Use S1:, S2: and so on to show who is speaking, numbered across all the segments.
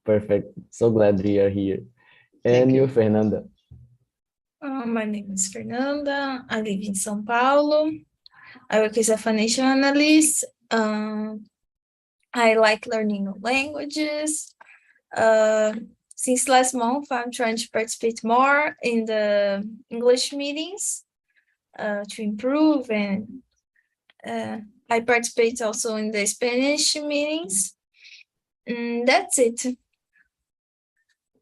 S1: Perfect. So glad we are here. And
S2: Thank
S1: you,
S2: you.
S1: Fernanda.
S3: My name is Fernanda. I live in São Paulo. I work as a financial analyst. I like learning new languages. Uh, since last month, I'm trying to participate more in the English meetings to improve, and I participate also in the Spanish meetings. That's it.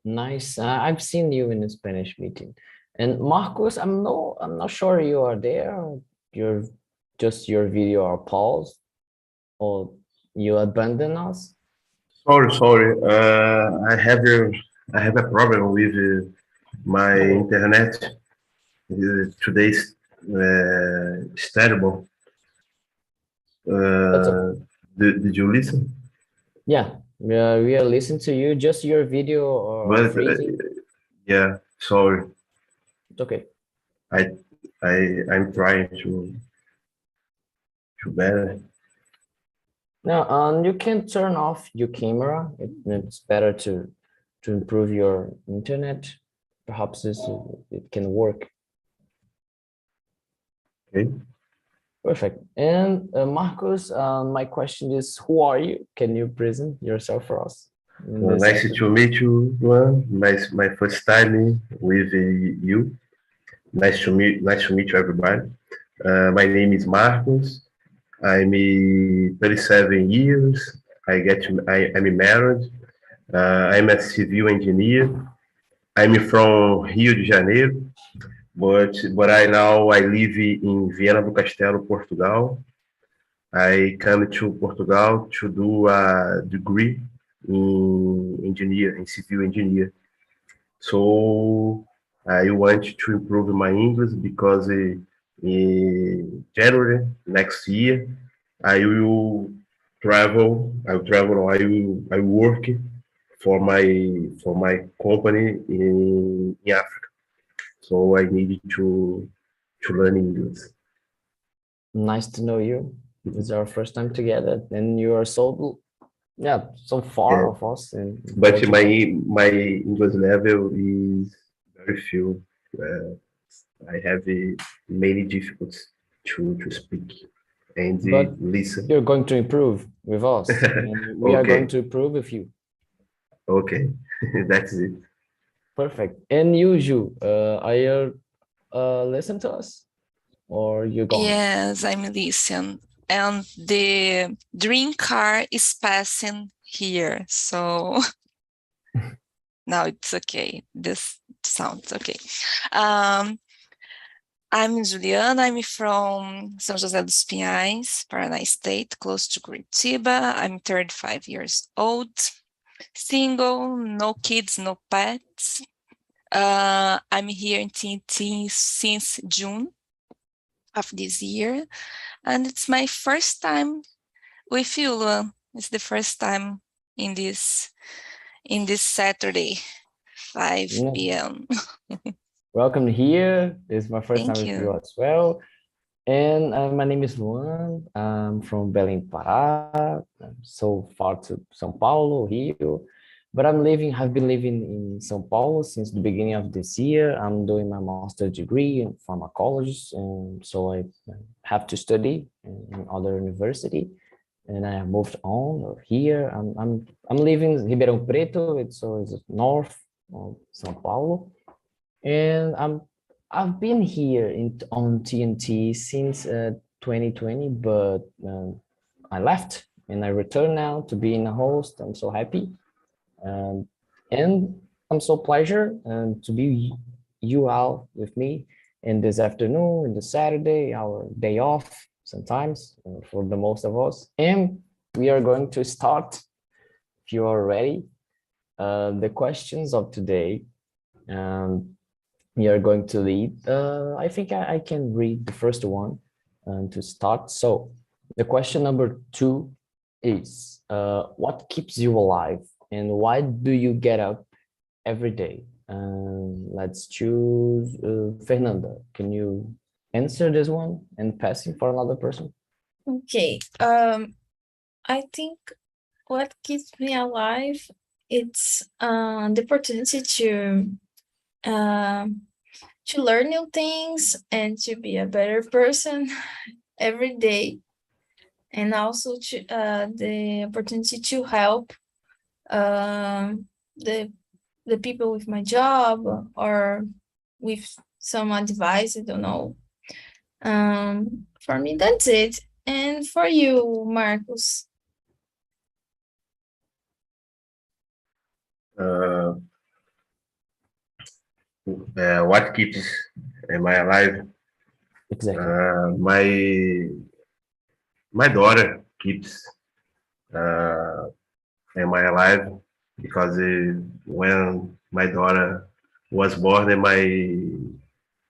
S1: Nice. I've seen you in a Spanish meeting. And Marcos, I'm not sure you are there. You're just your video are paused or you abandon us.
S2: Sorry. I have a problem with my
S1: Oh,
S2: internet. Today's is terrible.
S1: that's okay.
S2: Did you listen?
S1: Yeah, we are listening to you. Just your video are
S2: But
S1: freezing.
S2: yeah, sorry.
S1: It's okay.
S2: I I'm trying to better.
S1: Now, you can turn off your camera. It's better to improve your internet. Perhaps it can work.
S2: Okay.
S1: Perfect. And Marcos, my question is, who are you? Can you present yourself for us in this
S2: Nice to
S1: afternoon?
S2: meet you, Luan. My first time with you. Nice to meet you, everybody. My name is Marcos. I'm 37 years. I'm married. I'm a civil engineer. I'm from Rio de Janeiro, but I live in Viana do Castelo, Portugal. I come to Portugal to do a degree in civil engineer. So I want to improve my English because in January next year I will travel. I will travel. I work for my company in Africa. So I need to learn English.
S1: Nice to know you. This is our first time together, and you are so, yeah, so far
S2: Yeah.
S1: of us in
S2: But
S1: Portugal.
S2: my English level is very few. I have many difficulties to speak and
S1: But
S2: listen.
S1: you're going to improve with us, and we are going
S2: Okay,
S1: to improve with you.
S2: okay, that's it.
S1: Perfect. And you, Ju, are you listen to us, or you gone?
S4: Yes, I'm listening. And the dream car is passing here. So now it's okay. This sounds okay. Um, I'm Juliana. I'm from São José dos Pinhais, Paraná State, close to Curitiba. I'm 35 years old, single, no kids, no pets. I'm here in TNT since June of this year, and it's my first time with you, Luan. It's the first time in this Saturday, 5
S1: Yeah.
S4: p.m.
S1: Welcome here. This is my first time
S4: Thank
S1: with you
S4: you.
S1: as well. And my name is Luan. I'm from Belém, Pará. I'm so far to São Paulo, Rio. But have been living in São Paulo since the beginning of this year. I'm doing my master's degree in pharmacology, and so I have to study in other university. And I moved on here. I'm living in Ribeirão Preto. It's north of São Paulo, and I've been here on TNT since 2020, but I left and I returned now to being a host. I'm so happy, um, and I'm so pleasure to be you all with me in this afternoon, in the Saturday, our day off sometimes for the most of us. And we are going to start, if you are ready, the questions of today. Um, we are going to lead. I think I can read the first one to start. So the question number 2 is, what keeps you alive and why do you get up every day? Let's choose Fernanda. Can you answer this one and pass it for another person?
S3: Okay. I think what keeps me alive? It's the opportunity to learn new things and to be a better person every day, and also the opportunity to help the people with my job or with some advice. I don't know. For me, that's it. And for you, Marcos?
S2: What keeps am I alive?
S1: Exactly.
S2: My daughter keeps am I alive because when my daughter was born,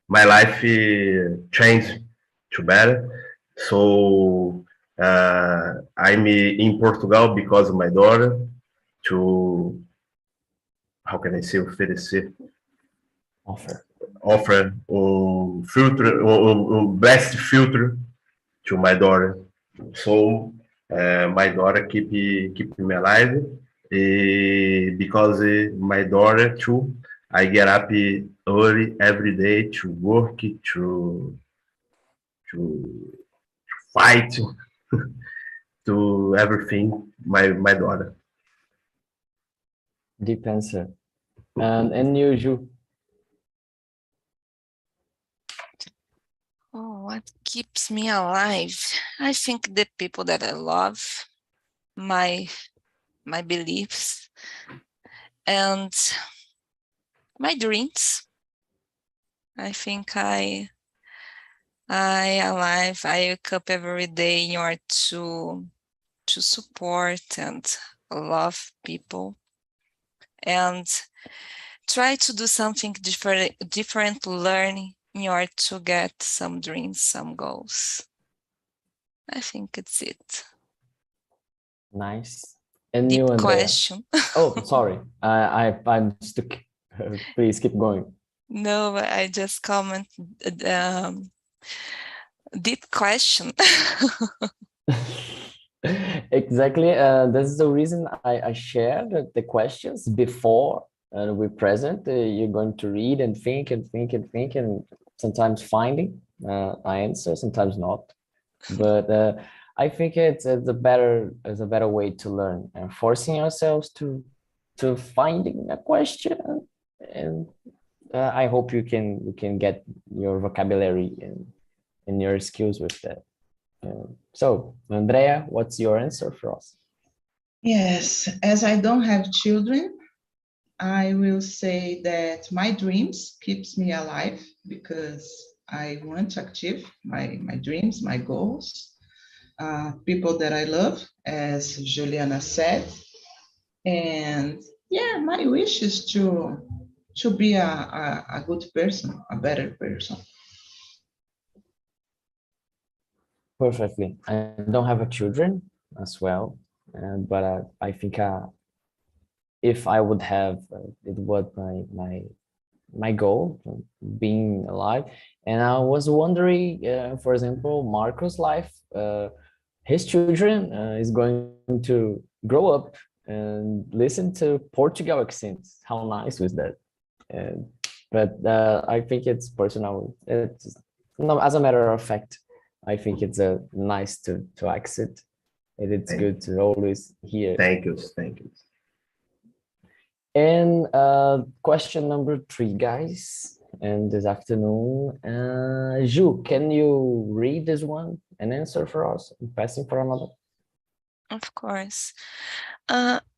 S2: my life changed to better. So I'm in Portugal because of my daughter to, how can I say, oferecer, offer filter, best filter to my daughter. So my daughter keep me alive because my daughter too. I get up early every day to work, to fight, to everything. My daughter.
S1: Deep answer. And you, Ju?
S4: Oh, what keeps me alive? I think the people that I love, my beliefs, and my dreams. I think I alive. I wake up every day in order to support and love people, and try to do something different, learn in order to get some dreams, some goals. I think it's it.
S1: Nice. And
S4: Deep
S1: you, Andrea?
S4: question.
S1: Oh, sorry. I'm stuck. Please keep going.
S4: No, I just comment. Deep question.
S1: Exactly. That's the reason I shared the questions before we present. You're going to read and think and think and think, and sometimes finding an answer, sometimes not. But I think it's a better way to learn, and forcing ourselves to finding a question, and I hope you can get your vocabulary and your skills with that. So, Andrea, what's your answer for us?
S5: Yes, as I don't have children, I will say that my dreams keeps me alive because I want to achieve my dreams, my goals, people that I love, as Juliana said. And yeah, my wish is to be a good person, a better person.
S1: Perfectly. I don't have a children as well, but I think if I would have, it was my goal, being alive. And I was wondering, for example, Marco's life, his children is going to grow up and listen to Portugal accents. How nice was that? And, but I think it's personal. It's, no, as a matter of fact, I think it's nice to exit. And it's good to always hear.
S2: Thank you.
S1: And question number 3, guys, and this afternoon. Ju, can you read this one and answer for us? I'm passing for another.
S4: Of course.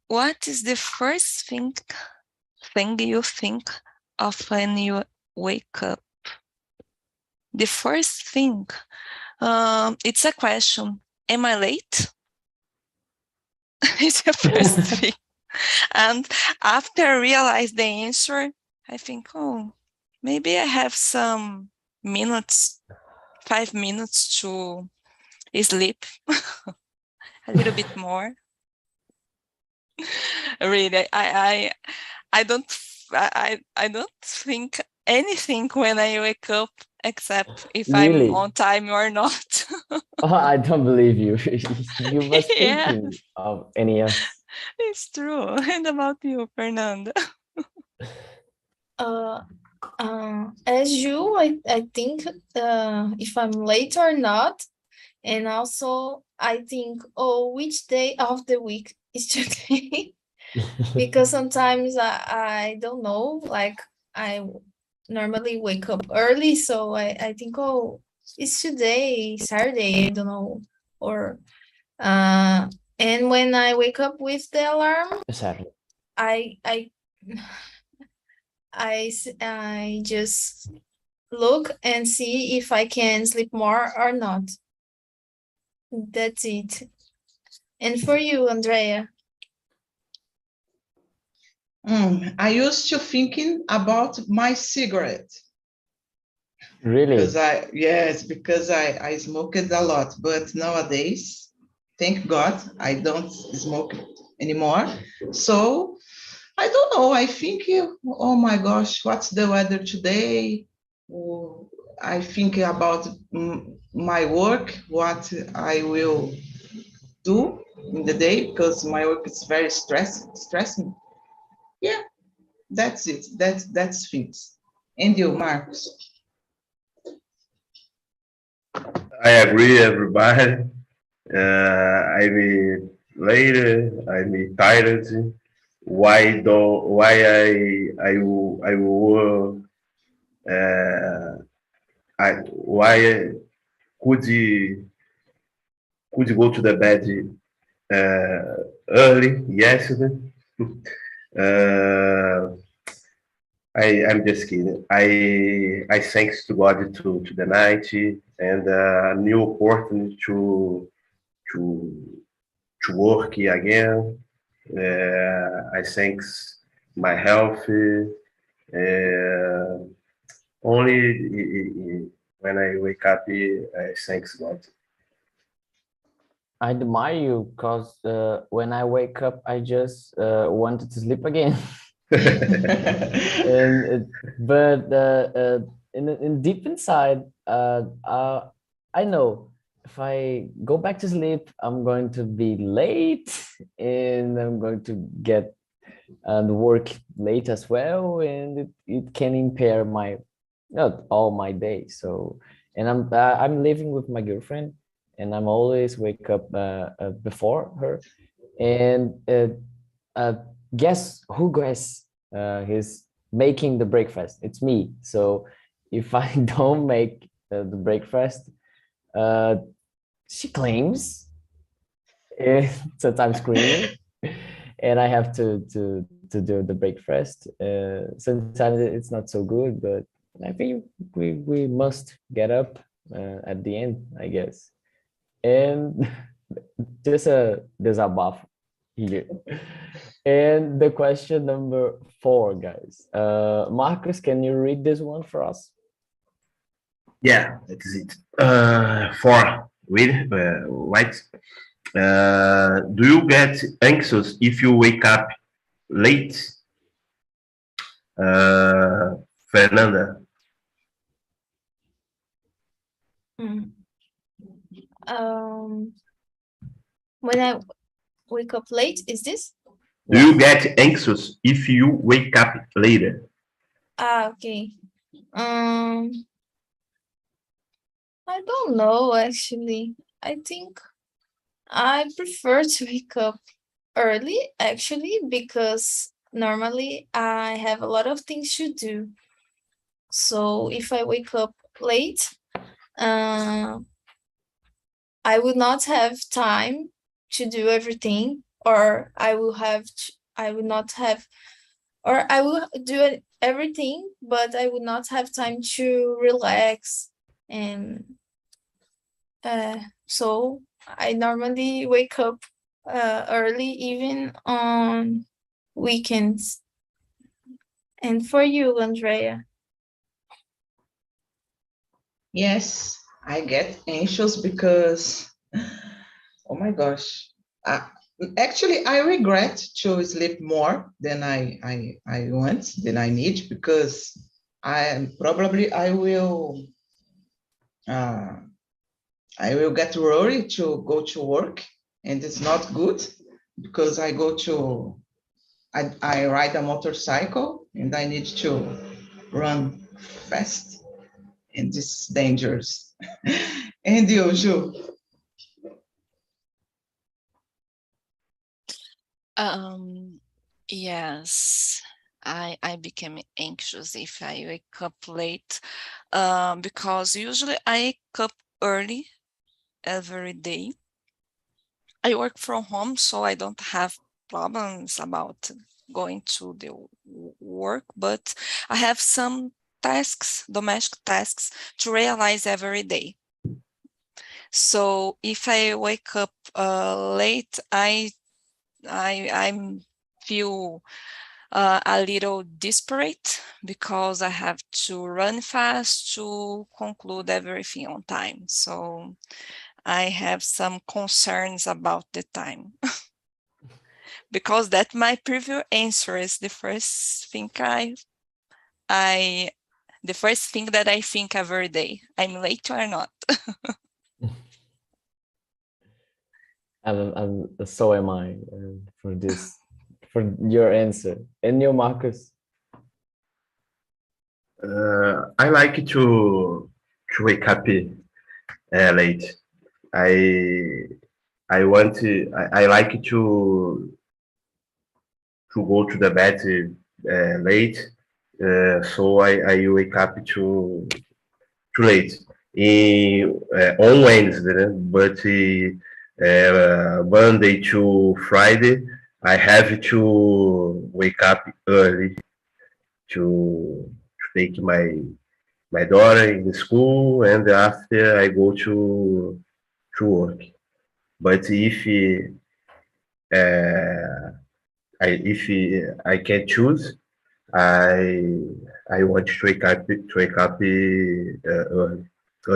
S4: What is the first thing you think of when you wake up? The first thing, it's a question. Am I late? It's the first thing. And after I realize the answer, I think, oh, maybe I have some minutes, 5 minutes to sleep a little bit more. Really, I don't think anything when I wake up except if
S1: Really?
S4: I'm on time or not.
S1: Oh, I don't believe you. You was
S4: Yeah.
S1: thinking of any else.
S4: It's true. And about you, Fernanda?
S3: As you, I think if I'm late or not, and also I think, oh, which day of the week is today? Because sometimes I don't know, like I normally wake up early, so I think, oh, it's today, Saturday, I don't know, or and when I wake up with the alarm,
S1: Sadly.
S3: I I just look and see if I can sleep more or not. That's it. And for you, Andrea?
S5: I used to thinking about my cigarette
S1: Really?
S5: because I smoked a lot, but nowadays, thank God, I don't smoke anymore. So I don't know. I think, oh my gosh, what's the weather today? Oh, I think about my work, what I will do in the day, because my work is very stressing. Yeah, that's it. That's things. And you, Marcos?
S2: I agree, everybody. I'm later. I'm tired. Why I will why could go to the bed early yesterday. Uh, I'm just kidding. I thanks to God to the night and a new opportunity to to work again. I thanks my health. Only when I wake up, I thanks God.
S1: I admire you because when I wake up, I just wanted to sleep again. But in deep inside, I know if I go back to sleep, I'm going to be late, and I'm going to get the work late as well, and it can impair my not all my day. So, and I'm living with my girlfriend, and I'm always wake up before her, and uh, guess who guess he's making the breakfast? It's me. So if I don't make the breakfast, uh, she claims, sometimes screaming, and I have to do the breakfast. Sometimes it's not so good, but I think we must get up at the end, I guess. And just a desabafo here. And the question number 4, guys. Marcus, can you read this one for us?
S2: Yeah, that is it. For read, right? Do you get anxious if you wake up late? Fernanda.
S3: When I wake up late, is this?
S2: Do you get anxious if you wake up later?
S3: Okay. I don't know, actually. I think I prefer to wake up early, actually, because normally I have a lot of things to do. So if I wake up late, I will not have time to do everything, or I will not have, or I will do everything, but I will not have time to relax. And so I normally wake up early, even on weekends. And for you, Andrea?
S5: Yes, I get anxious because, oh my gosh. Actually, I regret to sleep more than I want, than I need, because I will I will get worried to go to work, and it's not good because I ride a motorcycle and I need to run fast, and it's dangerous. And you, Ju?
S4: Yes, I became anxious if I wake up late, because usually I wake up early every day. I work from home, so I don't have problems about going to the work, but I have some tasks, domestic tasks, to realize every day. So if I wake up late, I feel a little desperate because I have to run fast to conclude everything on time. So I have some concerns about the time. Because that my previous answer is the first thing the first thing that I think every day. I'm late or not.
S1: And so am I for your answer. And you, Marcus?
S2: I like to wake up late. I like to go to the bed late, so I wake up too late on Wednesday, né? But Monday to Friday I have to wake up early to take my daughter in the school, and after I go to work. But if I can choose, I want to wake up early,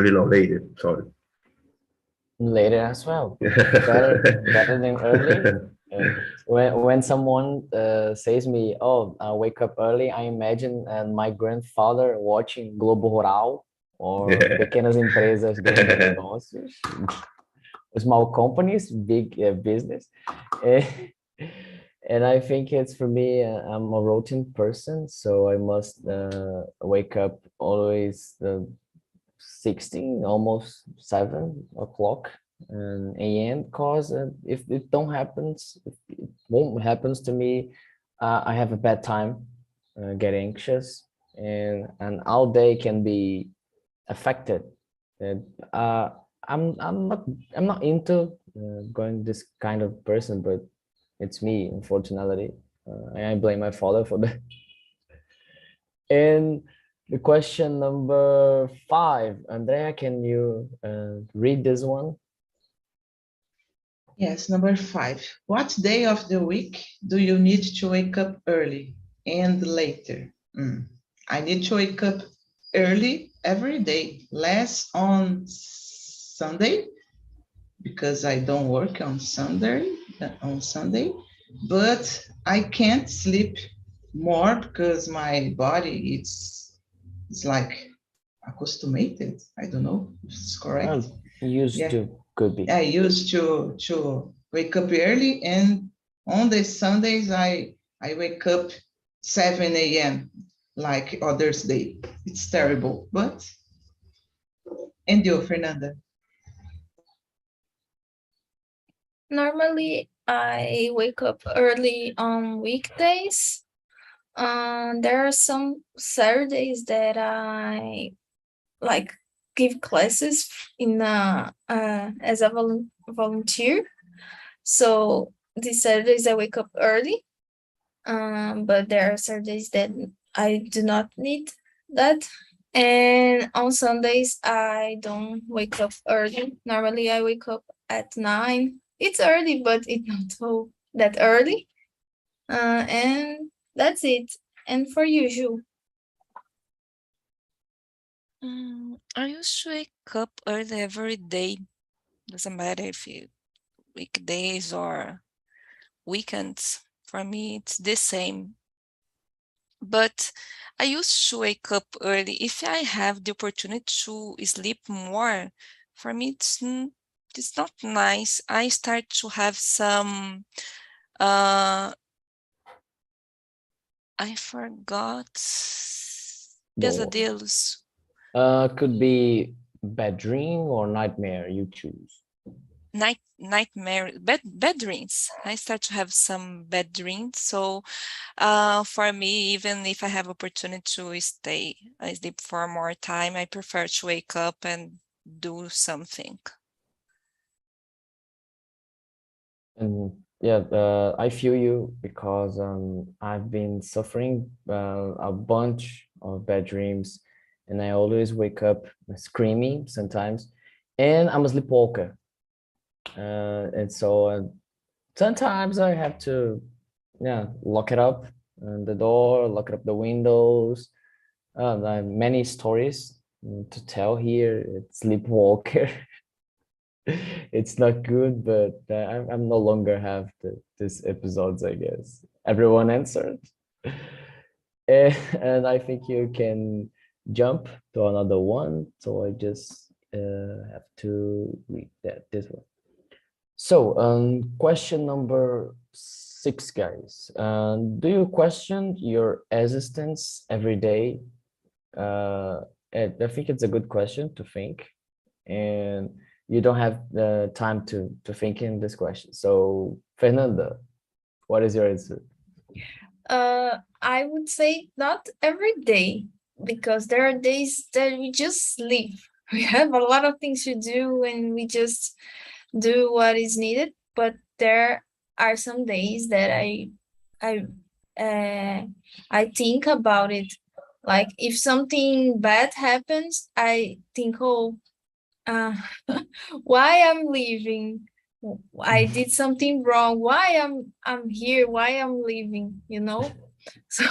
S2: not later. Sorry.
S1: Later as well. Better than early. When someone says me, "Oh, I wake up early," I imagine my grandfather watching Globo Rural or Pequenas Empresas, Grandes Negócios, small companies, big business. And I think it's for me, I'm a routine person, so I must wake up always 16, almost 7 o'clock a.m. Because if it don't happens, if it won't happens to me, I have a bad time, get anxious, and all day can be affected. And I'm not into going this kind of person, but it's me, unfortunately. And I blame my father for that. And the question number 5, Andrea, can you read this one?
S5: Yes, number 5. What day of the week do you need to wake up early and later? I need to wake up early every day, less on Sunday, because I don't work on Sunday, but I can't sleep more because my body it's like accustomated. I don't know if it's correct.
S1: Used to, could be.
S5: I used to wake up early, and on the Sundays I wake up 7 a.m. like others day. It's terrible, but and you, Fernanda?
S3: Normally, I wake up early on weekdays. There are some Saturdays that I like give classes in as a volunteer. So these Saturdays I wake up early. But there are Saturdays that I do not need that. And on Sundays I don't wake up early. Normally I wake up at 9. It's early, but it's not so that early. And that's it. And for you, Ju?
S4: I used to wake up early every day. Doesn't matter if you weekdays or weekends. For me, it's the same. but I used to wake up early. If I have the opportunity to sleep more, for me it's not nice. I start to have some I forgot pesadelos.
S1: Could be bad dream or nightmare, you choose.
S4: Nightmare, bad dreams. I start to have some bad dreams. So for me, even if I have opportunity to sleep for more time, I prefer to wake up and do something.
S1: And yeah, I feel you because I've been suffering a bunch of bad dreams, and I always wake up screaming sometimes, and I'm a sleepwalker, and so sometimes I have to, yeah, lock it up the door, lock up the windows. There are many stories to tell here. It's sleepwalker. It's not good, but I'm no longer have these episodes, I guess. Everyone answered. And I think you can jump to another one. So I just have to read this one. So question number 6, guys. Do you question your existence every day? I think it's a good question to think. And you don't have the time to think in this question. So Fernanda, what is your answer?
S3: I would say not every day, because there are days that we just sleep. We have a lot of things to do and we just do what is needed. But there are some days that I think about it. Like if something bad happens, I think, oh, why I'm leaving? I did something wrong. Why I'm here? Why I'm leaving? You know. So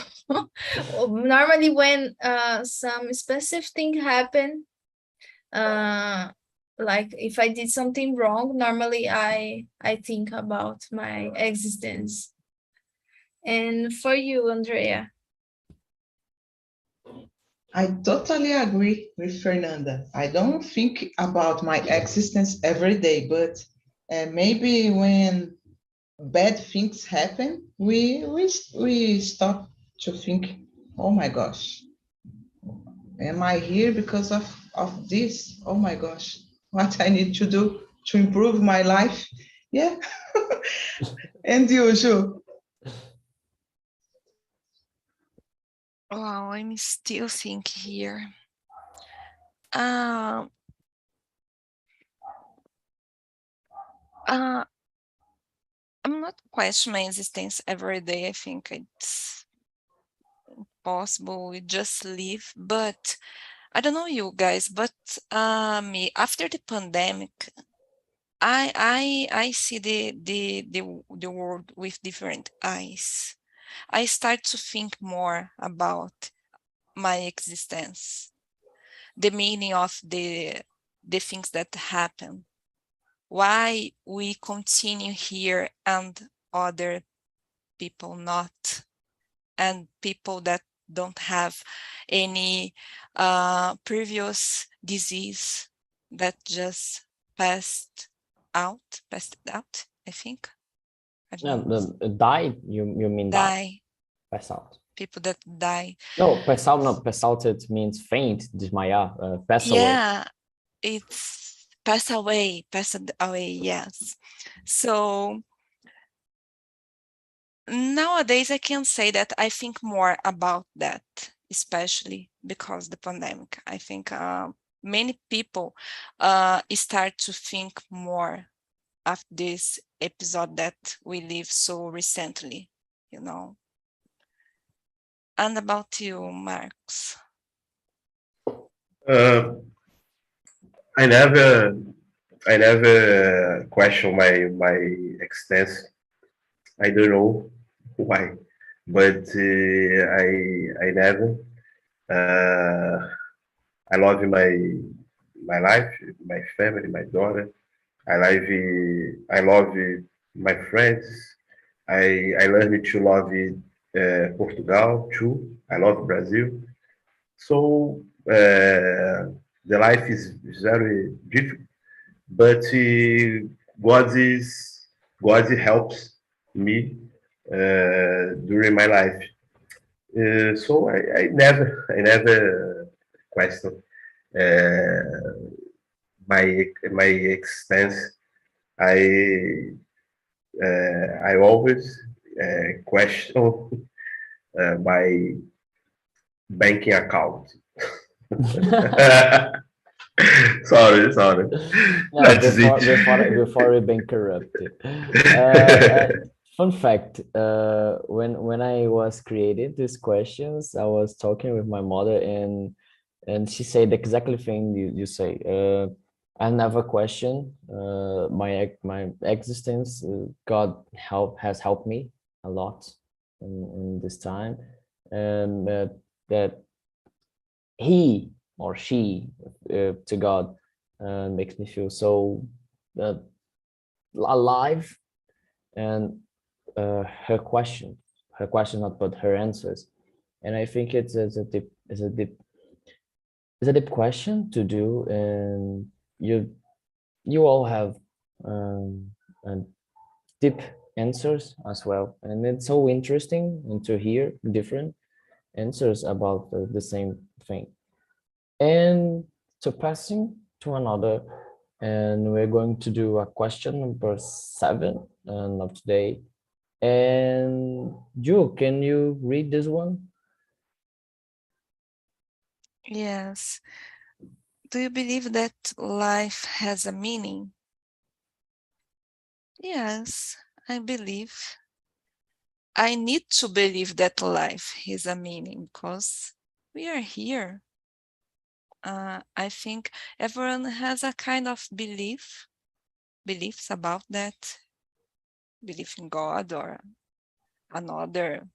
S3: normally when some specific thing happen, like if I did something wrong, normally I think about my existence. And for you, Andrea?
S5: I totally agree with Fernanda. I don't think about my existence every day, but maybe when bad things happen, we stop to think, oh my gosh, am I here because of this? Oh my gosh, what I need to do to improve my life? Yeah. And you, Ju?
S4: Wow, I'm still thinking here. I'm not questioning my existence every day. I think it's possible we just live, but I don't know you guys, but me after the pandemic, I see the world with different eyes. I start to think more about my existence, the meaning of the things that happen, why we continue here and other people not, and people that don't have any previous disease that just passed out, I think. I don't know.
S1: Die, you mean die? Pass out.
S4: People that die.
S1: No, pass out, no, pass out, it means faint, desmayar, pass away.
S4: Yeah, it's passed away, yes. So nowadays I can say that I think more about that, especially because the pandemic. I think many people start to think more after this episode that we live so recently, you know. And about you, Marcos?
S2: I never question my existence. I don't know why, but I never. I love my life, my family, my daughter. I love my friends. I learned to love Portugal too. I love Brazil. So the life is very difficult, but God helps me during my life. So I never question my existence. I always question my banking account. Sorry.
S1: No,
S2: That's it.
S1: before we been corrupted. Fun fact, when I was creating these questions, I was talking with my mother, and she said the exactly thing you say. I never question my existence. God has helped me a lot in this time, and that he or she to God makes me feel so uh, alive, and her question not but her answers, and I think it's a deep question to do, and you all have uh, deep answers as well, and it's so interesting and to hear different answers about the same thing. And so passing to another, and we're going to do a question number 7 of today. And Ju, can you read this one?
S4: Yes. Do you believe that life has a meaning? Yes, I believe. I need to believe that life has a meaning because we are here. I think everyone has a kind of beliefs about that, belief in God or another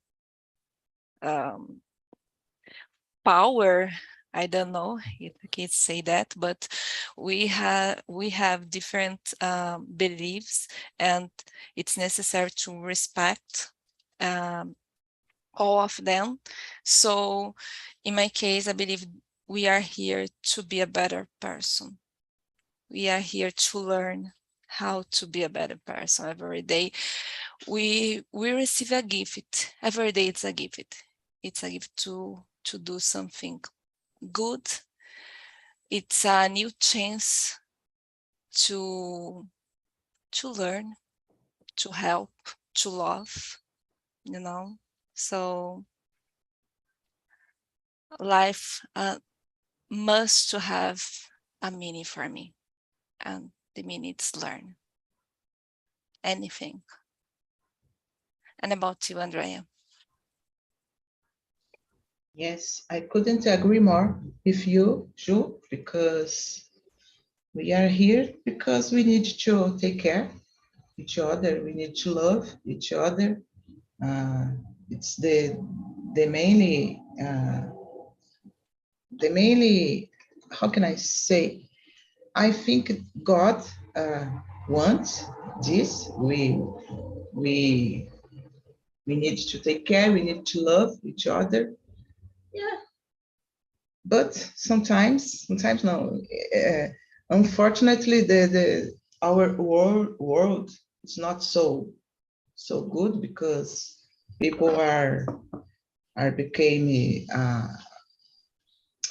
S4: power. I don't know if I can say that, but we have different beliefs, and it's necessary to respect all of them. So in my case, I believe we are here to be a better person. We are here to learn how to be a better person every day. We receive a gift. Every day it's a gift. It's a gift to do something good. It's a new chance to learn, to help, to love, So life must to have a meaning for me, and the meaning is learn anything. And about you, Andrea?
S5: Yes, I couldn't agree more with you, Ju, because we are here because we need to take care each other. We need to love each other. It's the mainly, how can I say? I think God wants this. We need to take care. We need to love each other. Yeah, but sometimes no. Unfortunately, our world is not so good because people are becoming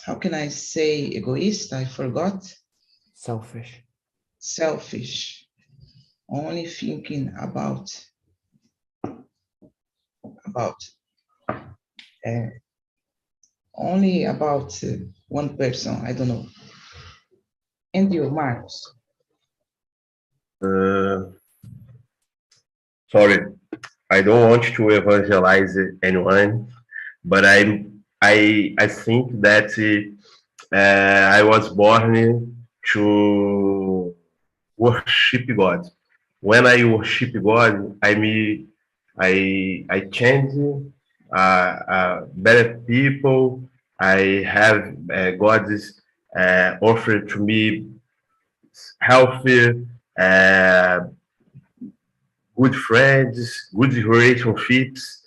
S5: how can I say egoist? I forgot. Selfish, only thinking about only about one person. I don't know. And you, Marcos?
S2: Sorry, I don't want to evangelize anyone, but I think that I was born to worship God. When I worship God, I change better people. I have God's offer to me healthy, good friends, good relationships.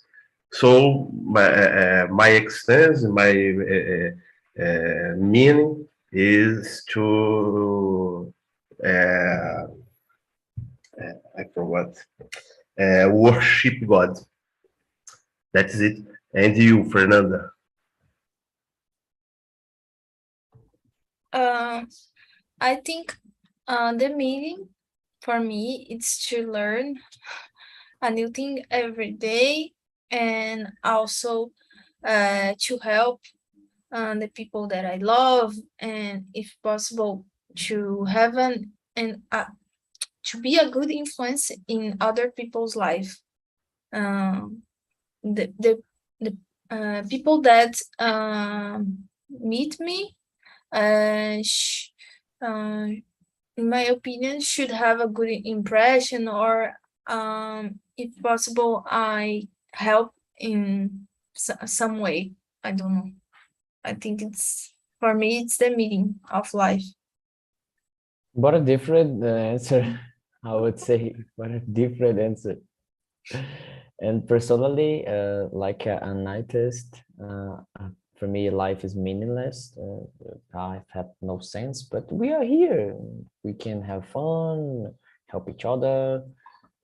S2: So my extent, my meaning is to I forgot worship God. That's it. And you, Fernanda?
S3: I think the meaning for me is to learn a new thing every day, and also to help the people that I love, and if possible, to have to be a good influence in other people's life. Um, the people that meet me, in my opinion, should have a good impression, or if possible, I help in some way. I don't know. I think for me, it's the meaning of life.
S1: What a different answer, I would say. What a different answer. And personally, like an artist, for me, life is meaningless. Life have no sense, but we are here. We can have fun, help each other,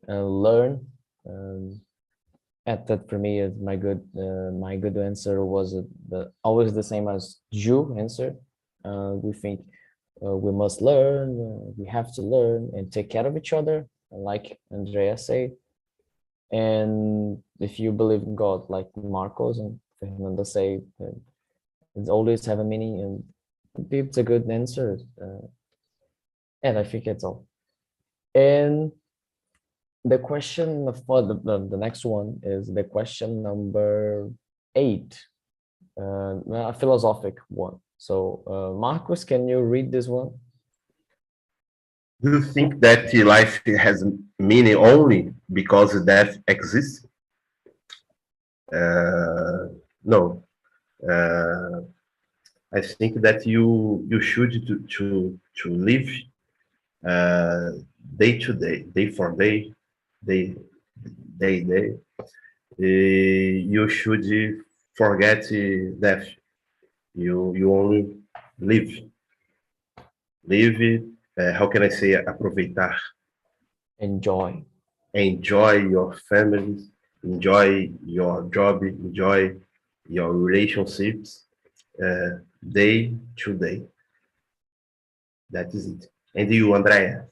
S1: learn. That for me is my good answer was always the same as Ju answer. We think we must learn, we have to learn and take care of each other, like Andrea said. And if you believe in God, like Marcos and Fernanda say, it always have a meaning, and it's a good answer. And I think that's all. And the question for the next one is the question number 8, a philosophic one. So, Marcos, can you read this one?
S2: Do you think that life has meaning only because death exists? No. I think that you should to live day to day, day for day, day. You should forget death. You only live. Live. How can I say aproveitar?
S1: Enjoy.
S2: Enjoy your families. Enjoy your job. Enjoy your relationships. Day to day. That is it. And you, Andrea?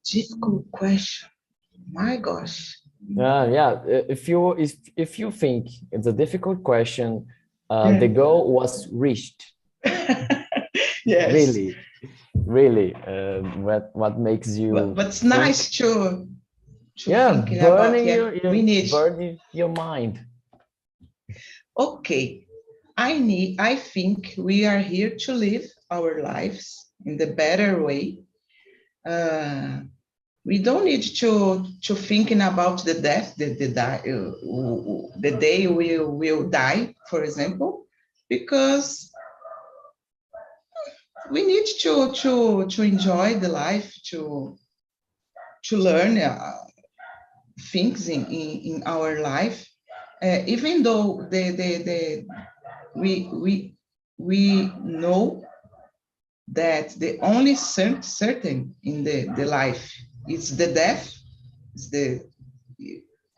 S5: Difficult question. My gosh.
S1: Yeah. If you think it's a difficult question, the goal was reached.
S5: Yes.
S1: Really. What makes you?
S5: But it's nice to thinking
S1: burning
S5: about. We need
S1: burning your mind.
S5: Okay. I think we are here to live our lives in the better way. We don't need to thinking about the death, the day we will die, for example, because we need to enjoy the life, to learn things in our life, even though we know that the only certain in the life is the death.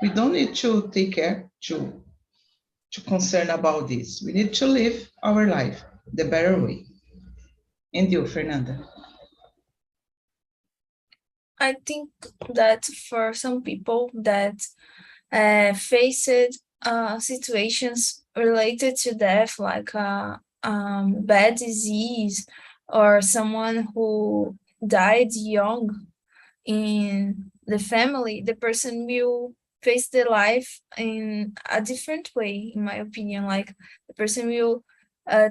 S5: We don't need to take care to concern about this. We need to live our life the better way. And you, Fernanda?
S3: I think that for some people that faced situations related to death, like bad disease, or someone who died young in the family, the person will face the life in a different way, in my opinion. Like the person will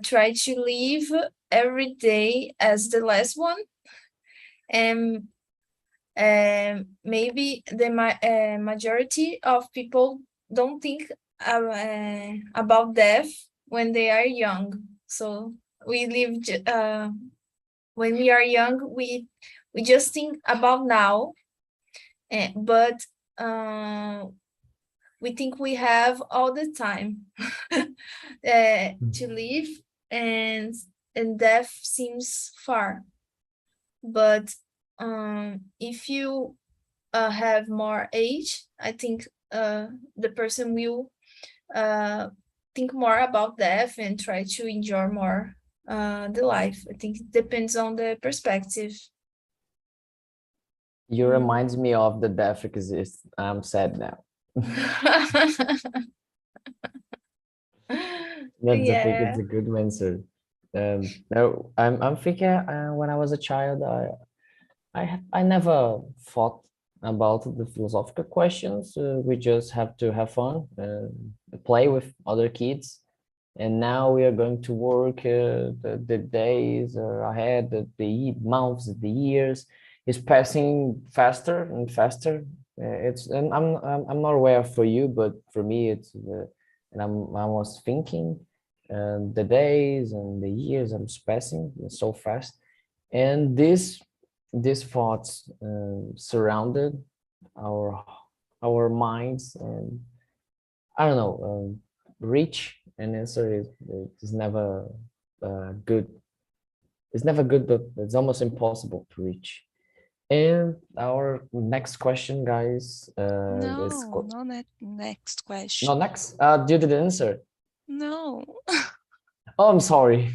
S3: try to live every day as the last one, and maybe the majority of people don't think about death when they are young. So we live when we are young, we just think about now, but we think we have all the time to live, and death seems far. But if you have more age, I think the person will think more about death and try to enjoy more the life. I think it depends on the perspective.
S1: You reminds me of the death exists. I'm sad now. That's I think it's a good answer. No, I'm thinking when I was a child, I never thought about the philosophical questions. We just have to have fun, play with other kids. And now we are going to work. The days are ahead. The months, the years is passing faster and faster. And I'm not aware for you, but for me it's and I was thinking the days and the years are passing so fast, and these thoughts surrounded our minds, and I don't know, reach an answer is never good. It's never good, but it's almost impossible to reach. And our next question, guys.
S4: Next question.
S1: No, next. You didn't answer.
S4: No.
S1: Oh, I'm sorry.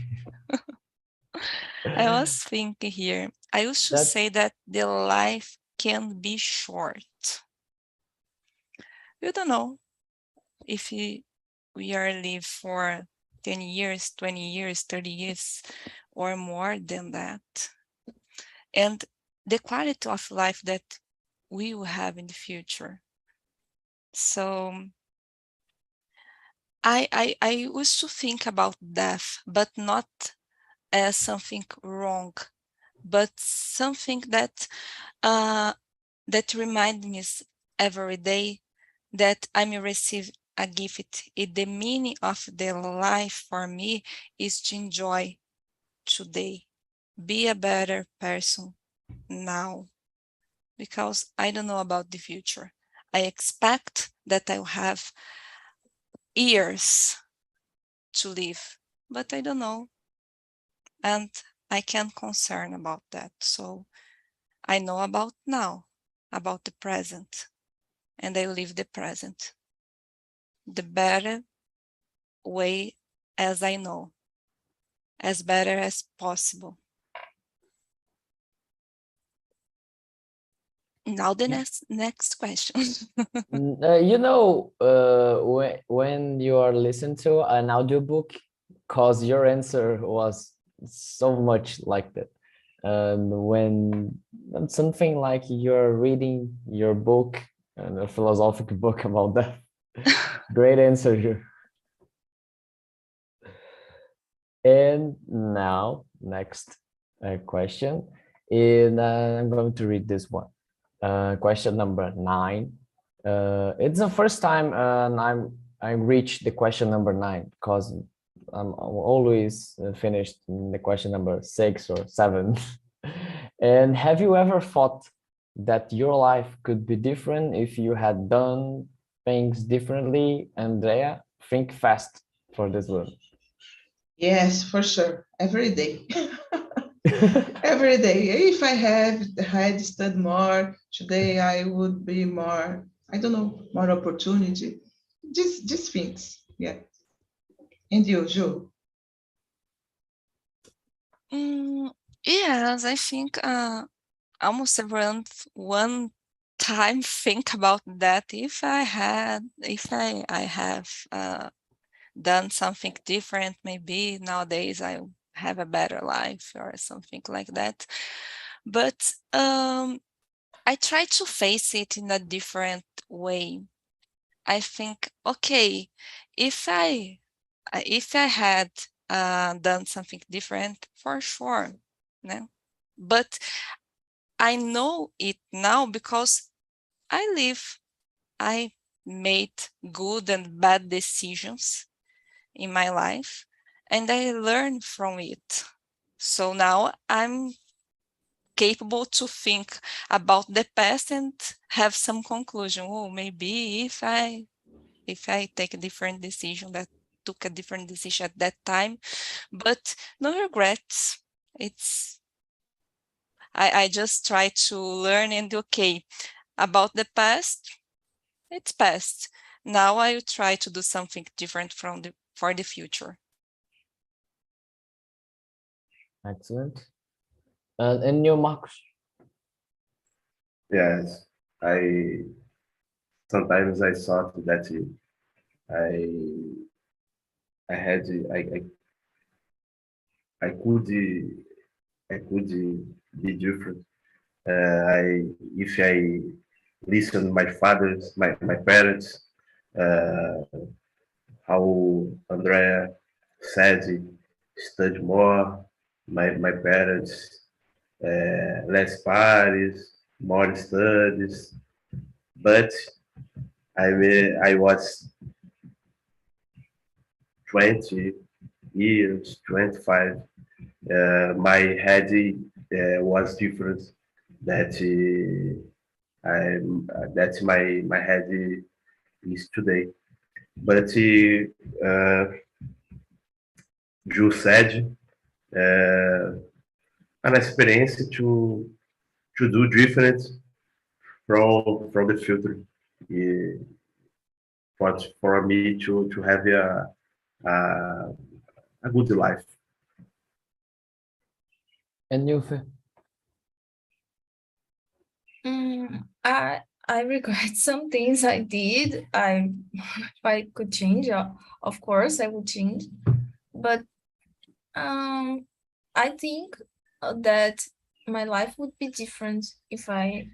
S4: I was thinking here. I used to say that the life can be short. You don't know if we are live for 10 years, 20 years, 30 years, or more than that. And the quality of life that we will have in the future. So I used to think about death, but not as something wrong, but something that that reminds me every day that I may receive a gift. The meaning of the life for me is to enjoy today, be a better person now, because I don't know about the future. I expect that I'll have years to live, but I don't know. And I can't concern about that. So I know about now, about the present, and I live the present the better way as I know, as better as possible. Now the next question.
S1: You know, when you are listening to an audiobook, cause your answer was so much like that. When something like you're reading your book, a philosophical book about that. Great answer here. And now, next question, and I'm going to read this one. Question number 9. It's the first time I reached the question number 9, because I'm always finished in the question number 6 or 7. And have you ever thought that your life could be different if you had done things differently? Andrea, think fast for this one.
S5: Yes, for sure. Every day. Every day. If I had studied more today, I would be more, I don't know, more opportunity. Just things. Yeah. And you, Ju?
S4: Yes, I think almost everyone one time think about that. If I have done something different, maybe nowadays I have a better life or something like that. But I try to face it in a different way. I think, okay, if I had done something different, for sure, no? But I know it now because I made good and bad decisions in my life, and I learned from it. So now I'm capable to think about the past and have some conclusion. Oh, maybe if I take a different decision, that took a different decision at that time, but no regrets. I just try to learn and okay, about the past, it's past. Now I will try to do something different for the future.
S1: Excellent. And you, Marcos?
S2: Yes, sometimes I thought that I I had I could be different. If I listen my parents, uh, how Andrea said, study more. My parents, less parties, more studies. But I was 20 years, 25. My head was different. That that's my head is today. But Ju said, an experience to do different from the future. For me to have a good life.
S1: And you, Fe?
S3: I regret some things I did. If I could change, of course I would change. But I think that my life would be different if I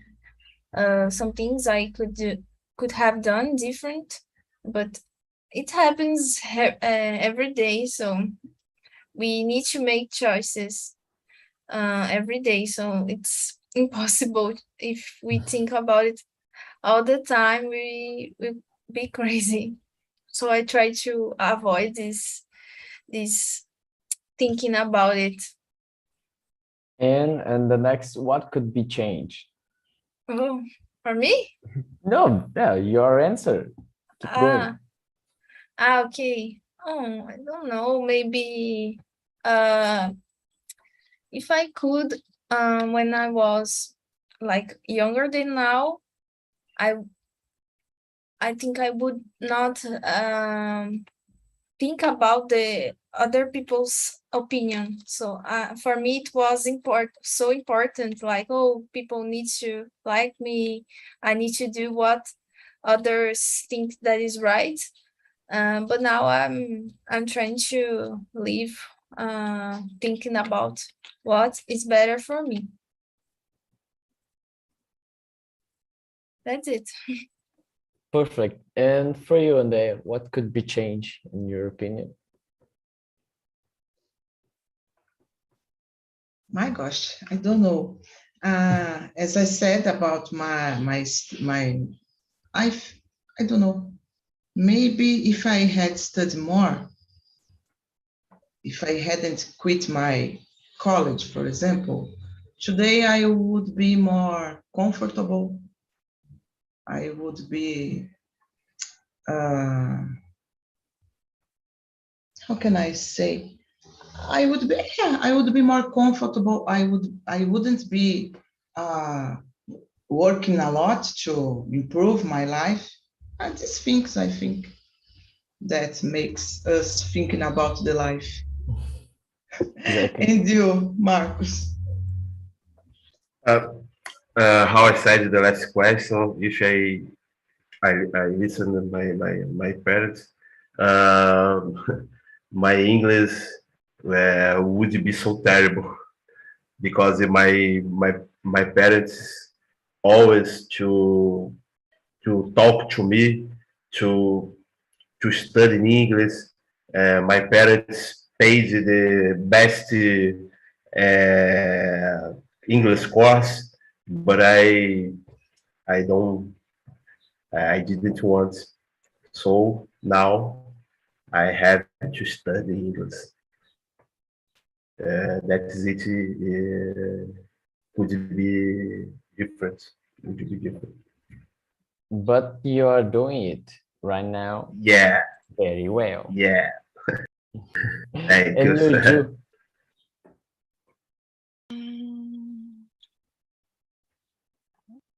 S3: some things I could have done different. But it happens every day, so we need to make choices every day. So it's impossible if we think about it all the time. We be crazy. So I try to avoid this thinking about it.
S1: And the next, what could be changed?
S3: Oh, for me?
S1: No, yeah, your answer. Keep going.
S3: Okay. Oh, I don't know. Maybe if I could, when I was like younger than now, I think I would not think about the other people's opinion. So for me, it was so important. Like, oh, people need to like me. I need to do what others think that is right. But now I'm trying to live thinking about what is better for me. That's it.
S1: Perfect. And for you, Andrea, what could be changed in your opinion?
S5: My gosh, I don't know. As I said about I don't know. Maybe if I had studied more, if I hadn't quit my college, for example, today I would be more comfortable. I would be, how can I say? I would be more comfortable. I wouldn't be working a lot to improve my life. And these things, I think, that makes us thinking about the life.
S1: Exactly.
S5: And you, Marcos?
S2: How I said the last question, if I listen to my parents, my English would be so terrible because my parents always to talk to me to study in English. My parents paid the best English course, but I didn't want. So now I have to study English. That is it. would be different. Would be different.
S1: But you are doing it right now
S2: Yeah,
S1: very well.
S2: yeah. Thank
S1: And
S2: you.
S1: you, Ju,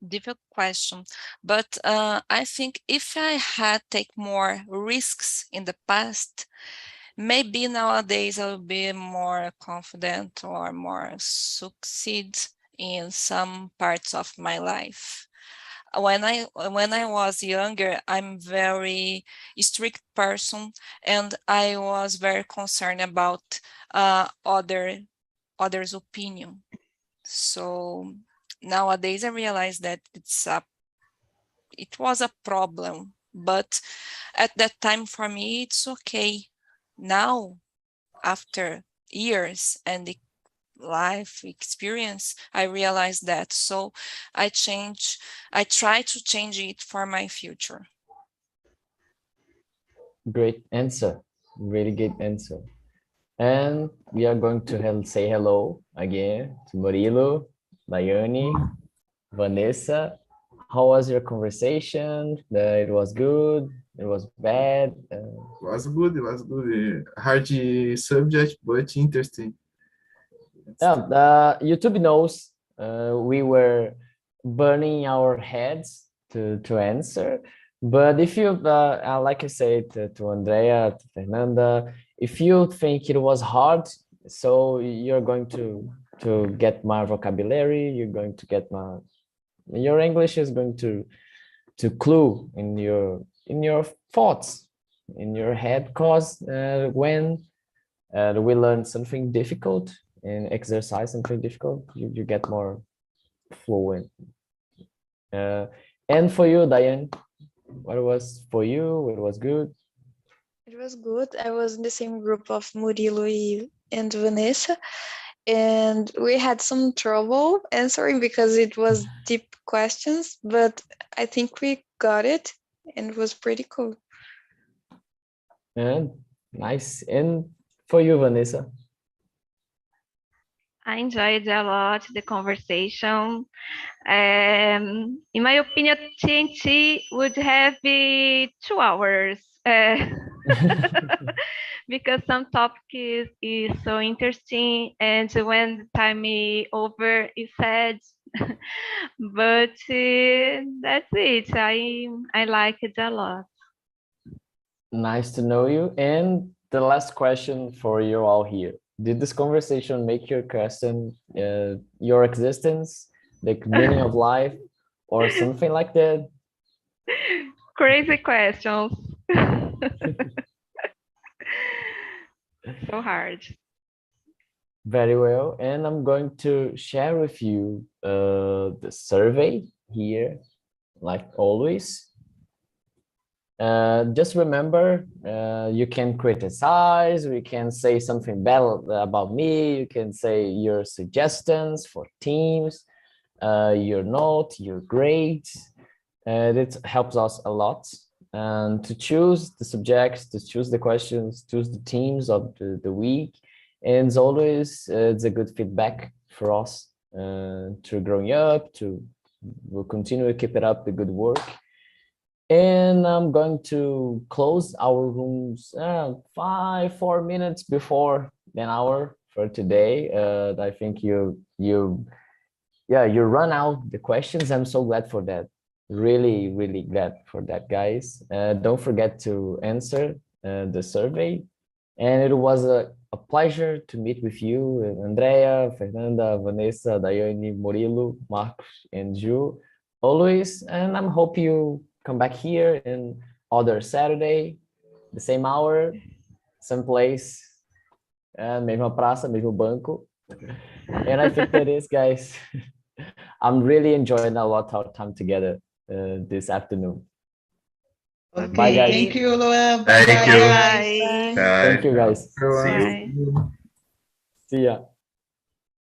S4: Difficult question, but I think if I had take more risks in the past, maybe nowadays I'll be more confident or more succeed in some parts of my life. When I was younger, I'm very strict person, and I was very concerned about others' opinion. So nowadays I realize that it was a problem, but at that time for me it's okay. Now, after years and the life experience, I realized that. So I try to change it for my future.
S1: great answer. Really good answer. And we are going to say hello again to Murilo, Daiane, Vanessa. How was your conversation? It was good. It was bad.
S6: Was good. It was good. Hard subject, but interesting.
S1: Yeah, YouTube knows we were burning our heads to answer. But if you, like I said to Andrea, to Fernanda, if you think it was hard, so you're going to get my vocabulary, you're going to get your English is going to clue in your thoughts, in your head, cause when we learn something difficult and exercise something difficult, you get more fluent. And for you, Diane, what was for you? It was good.
S3: It was good. I was in the same group of Murilo and Vanessa, and we had some trouble answering because it was deep questions, but I think we got it, and it was pretty cool.
S1: And nice. And for you, Vanessa?
S7: I enjoyed a lot the conversation. In my opinion, TNT would have 2 hours because some topic is so interesting, and when the time is over, it's sad. But that's it. I like it a lot.
S1: Nice to know you. And the last question for you all here. Did this conversation make your question your existence, the meaning of life, or something like that?
S7: Crazy questions. So hard.
S1: Very well. And I'm going to share with you the survey here, like always. Just remember, you can criticize, we can say something bad about me, you can say your suggestions for teams, your note, your grades. It helps us a lot. And to choose the subjects, to choose the questions, choose the teams of the week. And as always, it's a good feedback for us to growing up, we'll continue to keep it up, the good work. And I'm going to close our rooms 4 minutes before an hour for today. I think you run out the questions. I'm so glad for that. Really, really glad for that, guys. Don't forget to answer the survey. And it was a pleasure to meet with you, Andrea, Fernanda, Vanessa, Daiane, Murilo, Marcos, and Ju, always. And I hope you come back here in other Saturday, the same hour, same place, mesma praça, mesmo banco. And I think that is, guys. I'm really enjoying a lot our time together this afternoon.
S5: Okay,
S1: Bye, guys.
S5: thank you, Luan.
S2: Thank you.
S7: Bye.
S1: Thank you, guys.
S2: See you.
S1: See ya.